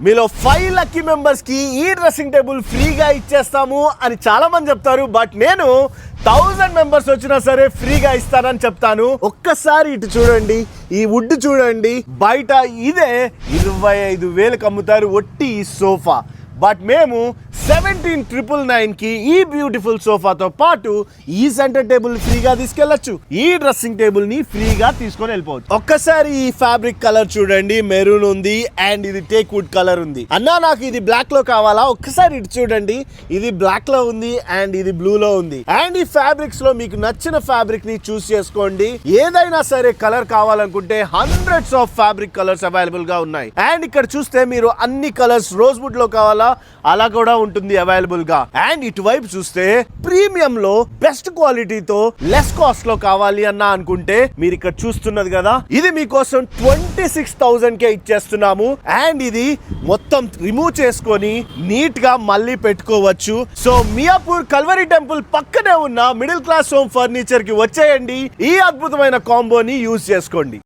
మీలో 5 lucky members కి ఈ డ్రెస్సింగ్ టేబుల్ ఫ్రీగా ఇచ్చేస్తాము అని చాలా మంది చెప్తారు. బట్ నేను 1000 మెంబర్స్ వచ్చినా సరే ఫ్రీగా ఇస్తానని చెప్తాను. ఒక్కసారి ఇటు చూడండి, ఈ వుడ్ చూడండి. బయట ఇదే 25,000కి అమ్ముతారు ఒట్టి ఈ సోఫా. బట్ మేము 17,999 కి ఈ బ్యూటిఫుల్ సోఫాతో పాటు ఈ సెంటర్ టేబుల్ ఫ్రీగా తీసుకెళ్లొచ్చు. ఈ డ్రెస్సింగ్ టేబుల్ ని ఫ్రీగా తీసుకొని వెళ్ళిపోవచ్చు. ఒక్కసారి ఈ ఫ్యాబ్రిక్ కలర్ చూడండి, మెరూన్ ఉంది అండ్ ఇది టేక్ వుడ్ కలర్ ఉంది. అన్నా నాకు ఇది బ్లాక్ లో కావాలా? ఒక్కసారి ఇటు చూడండి, ఇది బ్లాక్ లో ఉంది అండ్ ఇది బ్లూ లో ఉంది. అండ్ ఈ ఫ్యాబ్రిక్స్ లో మీకు నచ్చిన ఫ్యాబ్రిక్ ని చూస్ చేసుకోండి. ఏదైనా సరే కలర్ కావాలనుకుంటే hundreds of fabric colours available గా ఉన్నాయి. అండ్ ఇక్కడ చూస్తే మీరు అన్ని కలర్స్ రోజ్ వుడ్ లో కావాలా అలా కూడా ఉంటుంది అవైలబుల్ గా. అండ్ ఇటువైపు చూస్తే ప్రీమియం లో బెస్ట్ క్వాలిటీతో లెస్ కాస్ట్ లో కావాలి అన్నా అనుకుంటే మీరు ఇక్కడ చూస్తున్నది కదా, ఇది మీకోసం 26,000 కే ఇచ్చేస్తున్నాము. అండ్ ఇది మొత్తం రిమూవ్ చేసుకొని నీట్ గా మళ్ళీ పెట్టుకోవచ్చు. సో మియాపూర్ కల్వరి టెంపుల్ పక్కనే ఉన్న మిడిల్ క్లాస్ హోమ్ ఫర్నిచర్ కి వచ్చేయండి. ఈ అద్భుతమైన కాంబోని యూజ్ చేసుకోండి.